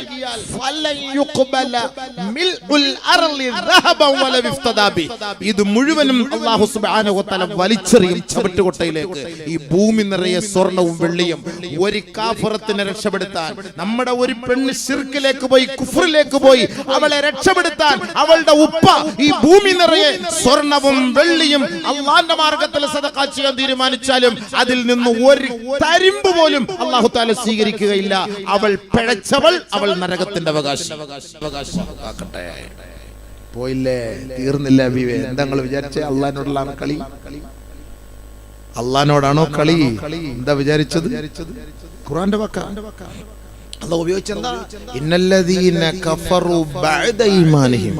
ഇത് മുഴുവനും അല്ലാഹു സുബ്ഹാനഹു വ തആല വലിച്ചെറിയും ചവറ്റുകൊട്ടയിലേക്ക്. ഈ ഭൂമി നിറയെ സ്വർണവും വെള്ളിയും. ഒരു കാഫിറത്തിനെ രക്ഷപ്പെടുത്താൻ, നമ്മുടെ ഒരു പെണ്ണ് ശിർക്കിലേക്ക് പോയി, കുഫറിലേക്ക് പോയി, അവളെ രക്ഷപ്പെടുത്താൻ അവളുടെ ഈ ഭൂമി നിറയെ സ്വർണവും വെള്ളിയും അള്ളാന്റെ മാർഗത്തിൽ സദഖ ചെയ്യാൻ തീരുമാനിച്ചാലും അതിൽ നിന്ന് ഒരു തരിമ്പ് പോലും അല്ലാഹു തആല സ്വീകരിക്കുകയില്ല. അവൾ പിഴച്ചവൾ, അവൾ നരകത്തിന്റെ അവകാശി. പോയില്ലേ, തീർന്നില്ല ഹബീബേ. എന്താ നിങ്ങൾ വിചാരിച്ചേ? അള്ളാഹിനോടുള്ളാണ് കളി? അള്ളാഹിനോടാണോ കളി? എന്താ വിചാരിച്ചത്? ഖുർആന്റെ വാക്കാണ്. അല്ലാഹു ഉപയോഗിച്ചെന്താ? ഇന്നല്ലദീന കഫറു ബഅദ ഈമാനിഹിം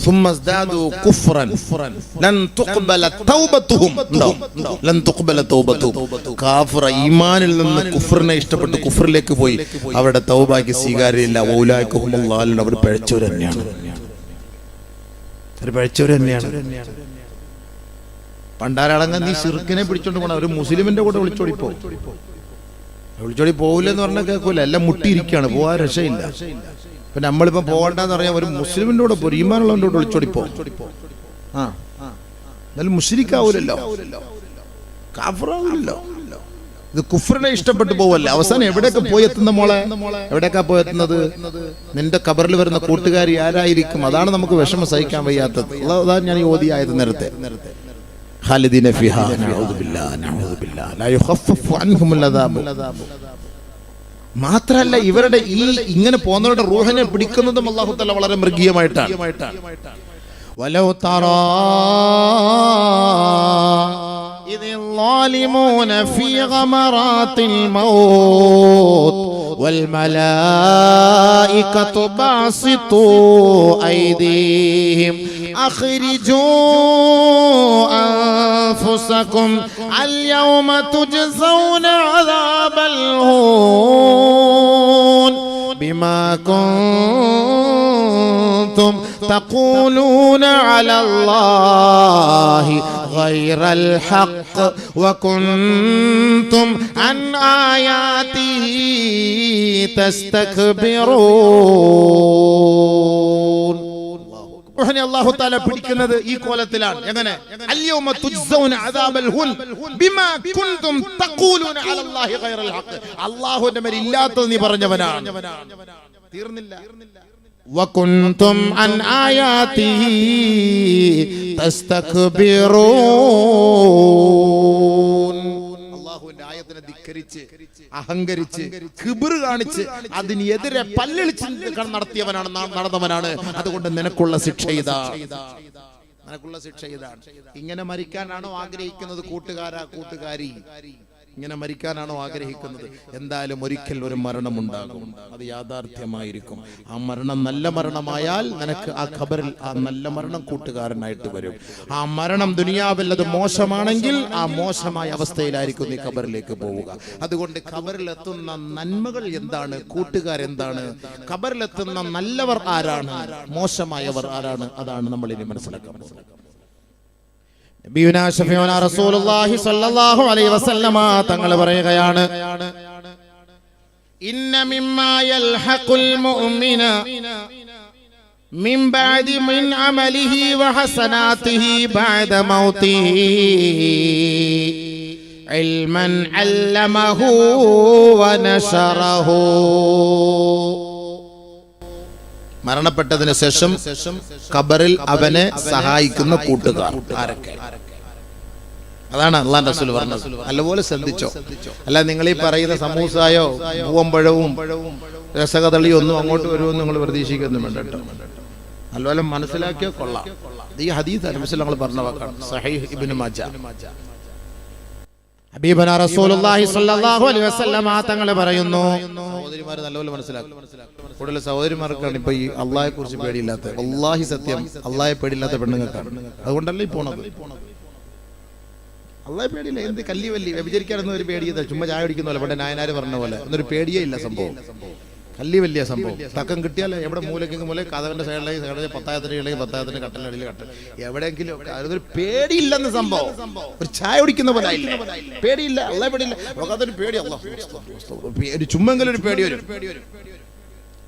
ثم ازدادوا كفرا لن تقبل توبتهم. لن تقبل توبتهم. കാഫിർ ഈമാനിൽ നിന്ന് കുഫറിനെ ഇഷ്ടപ്പെട്ട് കുഫറിലേക്ക് പോയി, അവരുടെ തൗബയ്ക്ക് സ്വീകാര്യമില്ല. ഔലായിക ഹുമുൽ ളാലിൻ. അവർ പിഴച്ചവർ തന്നെയാണ്. പണ്ടാരടങ്ങ നീ ശിർക്കിനെ പിടിച്ചോണ്ട് പോണ ഒരു മുസ്ലിമിന്റെ കൂടെ വിളിച്ചോടി പോവില്ലെന്ന് പറഞ്ഞാൽ കേൾക്കൂല. എല്ലാം മുട്ടിയിരിക്കുകയാണ്, പോകാൻ രക്ഷയില്ല. ഇപ്പൊ നമ്മളിപ്പോ പോകണ്ടെന്ന് പറയാൻ ഒരു മുസ്ലിമിന്റെ കൂടെ പോരും, ഈമാനുള്ളവന്റെ കൂടെ വിളിച്ചോടിപ്പോ. എന്നാലും മുശ്രിക്കാവൂലല്ലോ, കാഫിറാവൂലല്ലോ. ഇത് കുഫറിനെ ഇഷ്ടപ്പെട്ടു പോവല്ലേ. അവസാനം എവിടെയൊക്കെ പോയി എത്തുന്ന മോളെ? എവിടെയൊക്കെ പോയി എത്തുന്നത്? നിന്റെ കബറിൽ വരുന്ന കൂട്ടുകാരി ആരായിരിക്കും? അതാണ് നമുക്ക് വിഷമം സഹിക്കാൻ വയ്യാത്തത്. അതാണ് ഞാൻ ഈ ഓതിയായത് നേരത്തെ. ഖാലിദീന ഫിഹാ നഊദു ബില്ലാഹ് നഊദു ബില്ലാഹ് ലാ യുഖഫഫു അൻഹുൽ അദാബ്. മാത്രല്ല ഇവരുടെ ഈ ഇങ്ങനെ പോകുന്നവരുടെ റൂഹിനെ പിടിക്കുന്നതും അല്ലാഹു തആല വളരെ മൃഗീയമായിട്ടാണ്. വലൗ തറാ ഇദിൽ ളാലിമൂന ഫീ ഗമറാത്തിൽ മൗത്ത് വൽ മലായികതു ബാസിതു ഐദീഹിം അഖ്രിജൂ അൻഫുസകും അൽ യൗമ തുജ്സൗന അദാബൽ ഹൂൻ ബിമാ കുൻതും തഖൂലൂന അലല്ലാഹി ഗൈറൽ ഹഖ് വകുൻതും അൻ ആയാതിഹി തസ്തക്ബിറൂൻ. അവനെ അല്ലാഹു തആല പിടിക്കുന്നത് ഈ കോലത്തിലാണ്. എങ്ങനെ? അൽയൗമ തുജ്സൗന അദാബൽ ഹുൻ ബിമാ കുൻതും തഖൂലൂന അലല്ലാഹി ഗൈറൽ ഹഖ്. അല്ലാഹുവിന്റെ മേൽ ഇല്ലാത്തത് നീ പറഞ്ഞവനാണ്. തീർന്നില്ല. വകുൻതും അൻ ആയാതിഹി തസ്തക്ബിറൂൻ. അല്ലാഹുവിന്റെ ആയത്തിനെ ധിക്കരിച്ച് അഹങ്കരിച്ച് കിബിർ കാണിച്ച് അതിനെതിരെ പല്ലിളിച്ച് നടത്തിയവനാണ്, നടന്നവനാണ്. അതുകൊണ്ട് നിനക്കുള്ള ശിക്ഷ ഇതാണ്. ഇങ്ങനെ മരിക്കാനാണോ ആഗ്രഹിക്കുന്നത് കൂട്ടുകാരി? ഇങ്ങനെ മരിക്കാനാണോ ആഗ്രഹിക്കുന്നത്? എന്തായാലും ഒരിക്കൽ ഒരു മരണമുണ്ടാകും, അത് യാഥാർത്ഥ്യമായിരിക്കും. ആ മരണം നല്ല മരണമായാൽ നിനക്ക് ആ ഖബറിൽ ആ നല്ല മരണം കൂട്ടുകാരനായിട്ട് വരും. ആ മരണം ദുനിയാവിൽ അത് മോശമാണെങ്കിൽ ആ മോശമായ അവസ്ഥയിലായിരിക്കും നീ ഖബറിലേക്ക് പോവുക. അതുകൊണ്ട് ഖബറിലെത്തുന്ന നന്മകൾ എന്താണ്, കൂട്ടുകാരെന്താണ്, ഖബറിലെത്തുന്ന നല്ലവർ ആരാണ്, മോശമായവർ ആരാണ്, അതാണ് നമ്മൾ ഇനി മനസ്സിലാക്കാൻ പോകുന്നത്. നബിയുനാ ശഫീഉനാ റസൂലുള്ളാഹി സ്വല്ലല്ലാഹു അലൈഹി വസല്ലമ തങ്ങൾ പറയുകയാണ്, ഇന്ന മിമ്മാ യൽഹഖുൽ മുഅ്മിന മിൻ ബഅദി മിൻ അമലിഹി വഹസനാതിഹി ബഅദ മൗതിഹി ഇൽമൻ അല്ലമഹു വനശറഹു. മരണപ്പെട്ടതിന് ശേഷം ഖബറിൽ അവനെ സഹായിക്കുന്ന കൂട്ടുകാർ ആരൊക്കെ? അതാണ് അല്ലാഹു റസൂൽ പറഞ്ഞത്. നല്ലപോലെ ശ്രദ്ധിച്ചോ. അല്ല നിങ്ങൾ ഈ പറയുന്ന സമൂസായോ പൂവമ്പഴവും രസകദളിയോ ഒന്നും അങ്ങോട്ട് വരുമെന്ന് നിങ്ങൾ പ്രതീക്ഷിക്കൊന്നും വേണ്ട കേട്ടോ. നല്ലപോലെ മനസ്സിലാക്കിയോ കൊള്ളാം. ഈ ഹദീസ് നബി ഞങ്ങൾ പറഞ്ഞ വാക്കാണ്. സഹീഹ് ഇബ്നു മാജ. ഹബീബനാ റസൂലുള്ളാഹി സ്വല്ലല്ലാഹു അലൈഹി വസല്ലം തങ്ങൾ പറയുന്നു, സഹോദരിമാർ നല്ലപോലെ മനസ്സിലാക്കും. കൂടുതൽ സഹോദരിമാർക്കാണ് ഇപ്പൊ ഈ അള്ളാഹെ കുറിച്ച് പേടിയില്ലാത്ത, വല്ലാഹി സത്യം അള്ളാഹെ പേടിയില്ലാത്ത പെണ്ണുങ്ങൾക്കാണ്. അതുകൊണ്ടല്ലേ ഈ പോണത്. അള്ളാഹെ പേടിയില്ല. എന്ത് കല്ലി വല്ലി വ്യഭിചരിക്കാനൊന്നും ഒരു പേടിയല്ല. ചുമ്മാ ചായ കുടിക്കുന്ന പോലെ പണ്ട് നായനാര് പറഞ്ഞ പോലെ എന്നൊരു പേടിയേ ഇല്ല. സംഭവം കല്ലി വലിയ സംഭവം. തക്കം കിട്ടിയാലേ എവിടെ മൂലക്കെങ്കിൽ മൂല കഥവിന്റെ സൈഡിലേക്ക് പത്തായത്തിന്റെ കട്ടലടിയിൽ കട്ടൽ എവിടെയെങ്കിലും അതൊരു പേടിയില്ലെന്ന് സംഭവം. ഒരു ചായ കുടിക്കുന്ന പോലെ പേടിയില്ല. അള്ളാഹെ പേടിയില്ല. അതൊരു പേടി. അള്ളാഹ് ചുമ്മെങ്കിലും ഒരു പേടി വരും.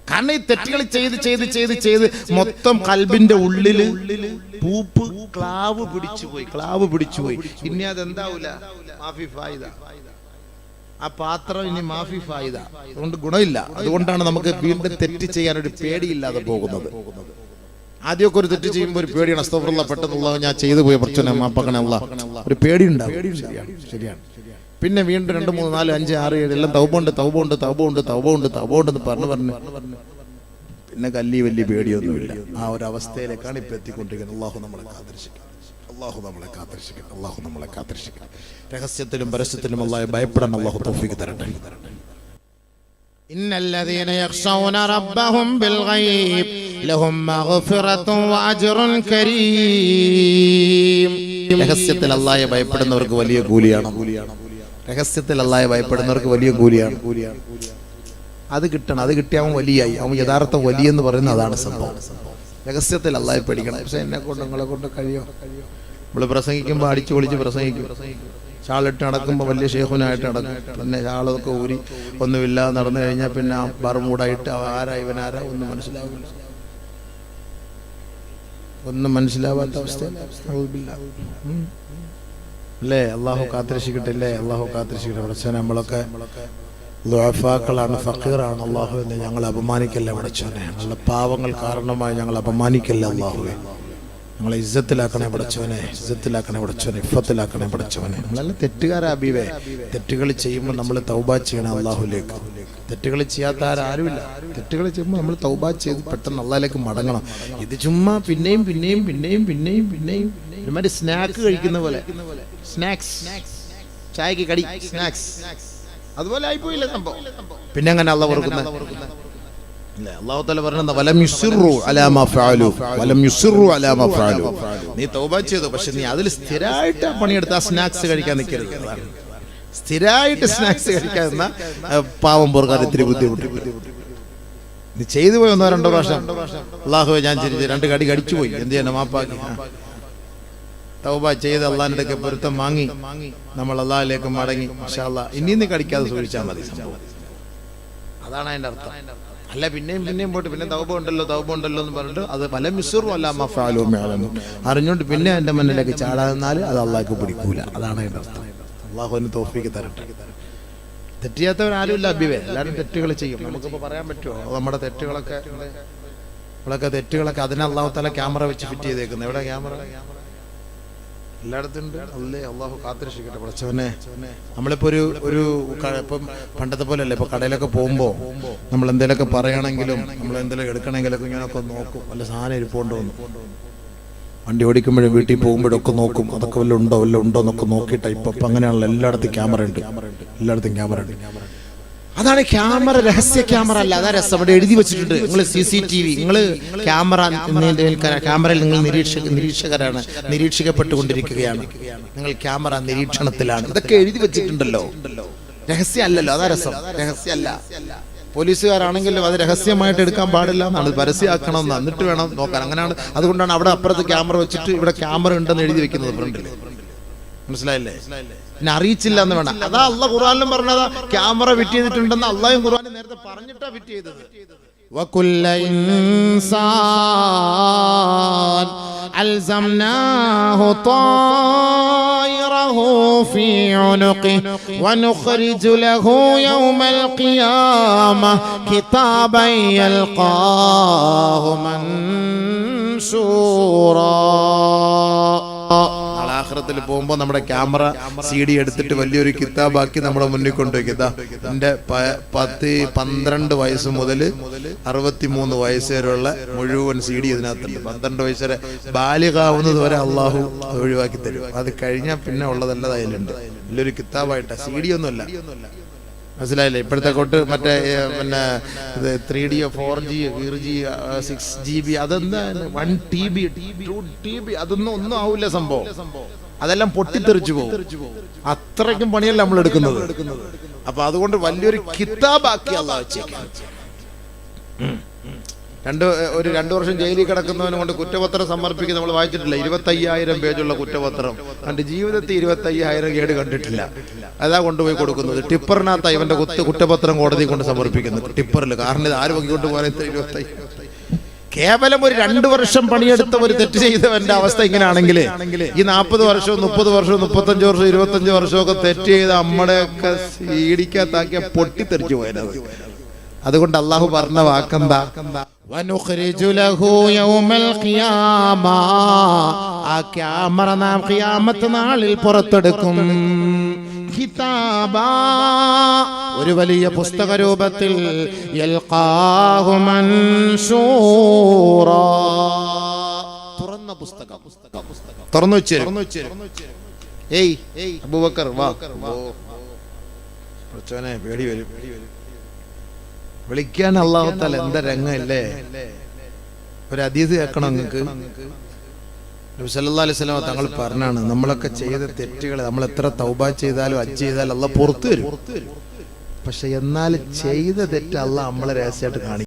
കാരണം ഈ തെറ്റുകൾ ചെയ്ത് ചെയ്ത് ചെയ്ത് ചെയ്ത് മൊത്തം കൽബിന്റെ ഉള്ളില് പൂപ്പ് ക്ലാവ് പിടിച്ചുപോയി. ഇനി അതെന്താവൂല, മാഫി ഫായിദ. ആ പാത്രം ഇനി മാഫി ഫായിദ. അതുകൊണ്ട് ഗുണമില്ല. അതുകൊണ്ടാണ് നമുക്ക് വീണ്ടും തെറ്റ് ചെയ്യാൻ ഒരു പേടിയില്ലാതെ പോകുന്നത്. ആദ്യമൊക്കെ ഒരു തെറ്റ് ചെയ്യുമ്പോൾ ഒരു പേടിയാണ്. അസ്തഗ്ഫിറുല്ലാഹ്, പെട്ടെന്നുള്ള ഞാൻ ചെയ്തു പോയ പ്രശ്നം മാപ്പാക്കണേ അല്ലാഹ്, ഒരു പേടി ഉണ്ടാവും. ശരിയാണ്. പിന്നെ വീണ്ടും 2, 3, 4, 5, 6, 7 എല്ലാം തൗബുണ്ട് എന്ന് പറഞ്ഞു പിന്നെ കല്ലി വലിയ പേടിയൊന്നുമില്ല. ആ ഒരു അവസ്ഥയിലേക്കാണ് ഇപ്പൊ എത്തിക്കൊണ്ടിരിക്കുന്നത്. അല്ലാഹു നമ്മളെ കാത്തിരക്ഷിക്കണം. രഹസ്യത്തിലും പരസ്യത്തിലും അല്ലാഹുവെ ഭയപ്പെടാൻ അല്ലാഹു തൗഫീഖ് തരട്ടെ. ഇന്നല്ലദീന യഖ്ശൗന റബ്ബഹും ബിൽ ഗൈബ് ലഹും മഗ്ഫിറത്തുൻ വഅജ്റുൻ കരീം. രഹസ്യത്തിൽ അല്ലാഹുവെ ഭയപ്പെടുന്നവർക്ക് വലിയ കൂലിയാണ്. രഹസ്യത്തിൽ അല്ലാഹുവെ ഭയപ്പെടുന്നവർക്ക് വലിയ കൂലിയാണ്. അത് കിട്ടണം. അത് കിട്ടിയാവും വലിയായി. അവൻ യഥാർത്ഥ വലിയെന്ന് പറയുന്നത് അതാണ് സംഭവം. രഹസ്യത്തിൽ അല്ലാഹുവെ പേടിക്കണം. പക്ഷെ എന്നെ കൊണ്ട് നിങ്ങളെ കൊണ്ട് കഴിയോ? നമ്മൾ പ്രസംഗിക്കുമ്പോൾ അടിച്ചു പൊളിച്ച് പ്രസംഗിക്കും. ഷാളിട്ട് നടക്കുമ്പോൾ വലിയ ഷേഖുനായിട്ട് നടക്കും. പിന്നെ ഷാളൊക്കെ ഊരി ഒന്നുമില്ലാതെ നടന്നു കഴിഞ്ഞാൽ പിന്നെ ബർമൂടായിട്ട് ആരാ ഇവനാരാ ഒന്നും മനസ്സിലാവാത്ത അവസ്ഥ അല്ലേ? അള്ളാഹു കാത്തിരക്ഷിക്കട്ടെ. അള്ളാഹു കാത്തിരക്ഷിക്കട്ടെ. പഠിച്ചോനെ, നമ്മളൊക്കെ ദുആഫാക്കളാണ്, ഫഖീറാണ്. അള്ളാഹുവിനെ ഞങ്ങൾ അപമാനിക്കല്ലേ പഠിച്ചോനെ. ഞങ്ങളുടെ പാവങ്ങൾ കാരണമായി ഞങ്ങൾ അപമാനിക്കല്ലേ അള്ളാഹുവെ. നമ്മളെ ഇസ്സത്തിലാക്കണേ പഠിച്ചവനെ, ഇഫത്തിലാക്കണേ പഠിച്ചവനെ. നമ്മളെല്ലാം തെറ്റുകാരാ ഹബീബേ. തെറ്റുകൾ ചെയ്യുമ്പോൾ നമ്മൾ തൗബ ചെയ്യണം അള്ളാഹുലേക്ക്. തെറ്റുകൾ ചെയ്യാത്ത ആരുമില്ല. തെറ്റുകൾ ചെയ്യുമ്പോൾ നമ്മൾ തൗബ ചെയ്ത് പെട്ടെന്ന് അള്ളാഹിലേക്ക് മടങ്ങണം. ഇത് ചുമ്മാ പിന്നെയും ഒരുമാതിരി സ്നാക്ക് കഴിക്കുന്ന പോലെ, സ്നാക്സ്, ചായക്ക് കടി, സ്നാക്സ്, അതുപോലെ ആയിപ്പോയില്ല സംഭവം. പിന്നെ അങ്ങനെ അള്ളാഹ് ഓർക്കുന്നത് അല്ലാഹു തആല പറയുന്നത് വലം യുസിറു അലാ മാ ഫഅലു. നീ തൗബ ചെയ്തു, പക്ഷെ നീ അതിൽ സ്ഥിരമായിട്ട് പണിയെടുത്ത സ്നാക്സ് കഴിക്കാൻ നിൽക്കരുത്. സ്ഥിരമായിട്ട് സ്നാക്സ് കഴിക്കാവുന്ന പാവം പോർക്കാർ ഇത്തിരി ബുദ്ധിമുട്ട്. നീ ചെയ്തു പോയി 1-2 പ്രാവശ്യം അല്ലാഹുവേ ഞാൻ 2 കടി കടിച്ചു പോയി, എന്ത് ചെയ്യണം, മാപ്പാക്കി. തൗബ ചെയ്ത് അള്ളാഹിന്റെ അടുക്കൽ പൊരുത്തം വാങ്ങി നമ്മൾ അള്ളാഹിലേക്ക് മടങ്ങി ഇൻഷാ അല്ലാഹ് ഇനി നീ കടിക്കാതെ സൂക്ഷിച്ചാൽ മതി. സംഭവം അതാണ് അതിന്റെ അർത്ഥം. അല്ല പിന്നെയും പോയിട്ട് പിന്നെ തൗബ ഉണ്ടല്ലോ എന്ന് പറഞ്ഞിട്ട് അത് പല മിസ്റും അല്ല മഫാലും അറിഞ്ഞുകൊണ്ട് പിന്നെ എൻ്റെ മുന്നിലേക്ക് ചാടാതെന്നാൽ അത് അള്ളാഹ്ക്ക് പിടിക്കൂല. അതാണ് അതിൻ്റെ അർത്ഥം. അള്ളാഹുവിന് തൗഫീക്ക് തരട്ടെ. തെറ്റിയാത്തവരാരുമില്ല അബിവേ, എല്ലാവരും തെറ്റുകൾ ചെയ്യും. നമുക്കിപ്പോൾ പറയാൻ പറ്റുമോ നമ്മുടെ തെറ്റുകളൊക്കെ? അതിനെ അള്ളാഹു തആല ക്യാമറ വെച്ച് ഫിറ്റ് ചെയ്തേക്കുന്നത്. എവിടെ ക്യാമറ? എല്ലായിടത്തും ഉണ്ട്. അല്ലേ, അള്ളാഹു കാത്തിരക്ഷിക്കട്ടെ പഠിച്ചവനെ. നമ്മളിപ്പോ ഒരു ഇപ്പം പണ്ടത്തെ പോലെ അല്ലേ, ഇപ്പൊ കടയിലൊക്കെ പോകുമ്പോ നമ്മൾ എന്തെങ്കിലുമൊക്കെ പറയണമെങ്കിലും നമ്മൾ എന്തെങ്കിലും എടുക്കണമെങ്കിലൊക്കെ ഇങ്ങനെയൊക്കെ നോക്കും. വല്ല സാധനം ഇരിപ്പുണ്ടോ എന്ന്. വണ്ടി ഓടിക്കുമ്പോഴും വീട്ടിൽ പോകുമ്പോഴൊക്കെ നോക്കും, അതൊക്കെ വല്ല ഉണ്ടോ എന്നൊക്കെ നോക്കിയിട്ട് ഇപ്പൊ അങ്ങനെയാണല്ലോ. എല്ലായിടത്തും ക്യാമറ ഉണ്ട്. അതാണ് ക്യാമറ. രഹസ്യ ക്യാമറ അല്ല, അതാ രസം. അവിടെ എഴുതി വെച്ചിട്ടുണ്ട്, നിങ്ങൾ CCTV, നിങ്ങൾ ക്യാമറയിൽ നിങ്ങൾ നിരീക്ഷകരാണ്, നിരീക്ഷിക്കപ്പെട്ടുകൊണ്ടിരിക്കുകയാണ്, നിങ്ങൾ ക്യാമറ നിരീക്ഷണത്തിലാണ്. ഇതൊക്കെ എഴുതി വെച്ചിട്ടുണ്ടല്ലോ. രഹസ്യം അല്ലല്ലോ, അതാ രസം. രഹസ്യമല്ല. പോലീസുകാരാണെങ്കിലും അത് രഹസ്യമായിട്ട് എടുക്കാൻ പാടില്ല എന്നാണ്, പരസ്യമാക്കണം, എന്നിട്ട് വേണം നോക്കാൻ. അങ്ങനെയാണ്. അതുകൊണ്ടാണ് അവിടെ അപ്പുറത്ത് ക്യാമറ വെച്ചിട്ട് ഇവിടെ ക്യാമറ ഉണ്ടെന്ന് എഴുതി വെക്കുന്നത് ഫ്രണ്ടിൽ. മനസ്സിലായില്ലേ? പിന്നെ അറിയിച്ചില്ല എന്ന് വേണം. അതാ അള്ളാഹ് ഖുർആനിലും പറഞ്ഞതാ ക്യാമറ ഫിറ്റ് ചെയ്തിട്ടുണ്ടെന്ന്. അള്ളാഹും ഖുർആനിൽ നേരത്തെ പറഞ്ഞിട്ടാ ഫിറ്റ് ചെയ്തത്. വകുല്ല ഇൻസാൻ അൽസംനാഹു طائره في عنقه ونخرج له يوم القيامة كتابا يلقاه منشورا. ആഖിറത്തിൽ പോകുമ്പോൾ നമ്മുടെ ക്യാമറ CD എടുത്തിട്ട് വലിയൊരു കിതാബാക്കി നമ്മുടെ മുന്നിൽ കൊണ്ടുവയ്ക്കുക. എൻ്റെ 12 വയസ്സ് മുതൽ 63 വയസ്സ് വരെയുള്ള മുഴുവൻ CD ഇതിനകത്തുണ്ട്. 12 വയസ്സ് വരെ ബാലികാവുന്നത് വരെ അള്ളാഹു ഒഴിവാക്കി തരും. അത് കഴിഞ്ഞാൽ പിന്നെ ഉള്ളതെല്ലാം അതിലുണ്ട്. വലിയൊരു കിതാബായിട്ട്. CD ഒന്നുമല്ല. മനസ്സിലായില്ലേ? ഇപ്പോഴത്തെ കൊണ്ട് മറ്റേ പിന്നെ 3D 4G 6GB അതെന്താ 1TB 2TB അതൊന്നും ആവില്ല സംഭവം. അതെല്ലാം പൊട്ടിത്തെറിച്ചു പോകും. അത്രയ്ക്കും പണിയല്ല നമ്മൾ എടുക്കുന്നത്. അപ്പൊ അതുകൊണ്ട് വലിയൊരു കിതാബാക്കി അള്ളാഹു വെച്ചേക്കാം. ഒരു 2 വർഷം ജയിലിൽ കിടക്കുന്നവനെ കൊണ്ട് കുറ്റപത്രം സമർപ്പിക്കുക നമ്മൾ വായിച്ചിട്ടില്ല. 25,000 പേജുള്ള കുറ്റപത്രം. എൻ്റെ ജീവിതത്തിൽ 25,000 കേട് കണ്ടിട്ടില്ല. അതാ കൊണ്ടുപോയി കൊടുക്കുന്നത്. ടിപ്പറിനകത്ത് ഇവന്റെ കുറ്റപത്രം കോടതി കൊണ്ട് സമർപ്പിക്കുന്നു. ടിപ്പറിൽ. കാരണം ഇത് ആര് വങ്ങിക്കൊണ്ട് പോകാൻ 25,000? കേവലം ഒരു 2 വർഷം പണിയെടുത്ത ഒരു തെറ്റ് ചെയ്തവന്റെ അവസ്ഥ ഇങ്ങനെയാണെങ്കിൽ ഈ 40 വർഷവും 30 വർഷവും 35 വർഷവും 25 വർഷമൊക്കെ തെറ്റ് ചെയ്ത് നമ്മുടെയൊക്കെ സീഡിക്കകത്താക്കിയ പൊട്ടിത്തെറിച്ചു പോയത്. അതുകൊണ്ട് അള്ളാഹു പറഞ്ഞ വാക്കെന്താ? വനുഖ്രിജു ലഹു യൗമൽ ഖിയാമ. ആ ക്യാമറ നാം ഖിയാമത്ത് നാളിൽ പുറത്തെടുക്കും. കിതാബാ, ഒരു വലിയ പുസ്തക രൂപത്തിൽ. യൽഖാഹു മൻശൂറാ, തുറന്ന പുസ്തകം. തുറന്നു വെച്ചേരും. ഏയ് അബൂബക്കർ വാ. പ്രച്ചോനെ പേടി വരും. വിളിക്കാൻ അല്ലാഹു തആല എന്താ രംഗമല്ലേ? ഒരു ഹദീസ് കേൾക്കണം നിങ്ങൾക്ക്. നബി സല്ലല്ലാഹു അലൈഹി വസല്ലം തങ്ങൾ പറഞ്ഞാണ്, നമ്മളൊക്കെ ചെയ്ത തെറ്റുകൾ നമ്മൾ എത്ര തൗബ ചെയ്താലും ഹജ്ജ് ചെയ്താലും അല്ലാഹ് പുറത്തു തരും. പക്ഷെ എന്നാൽ ചെയ്ത തെറ്റ് അല്ലാഹ് നമ്മളെ രഹസ്യമായിട്ട് കാണിക്കും.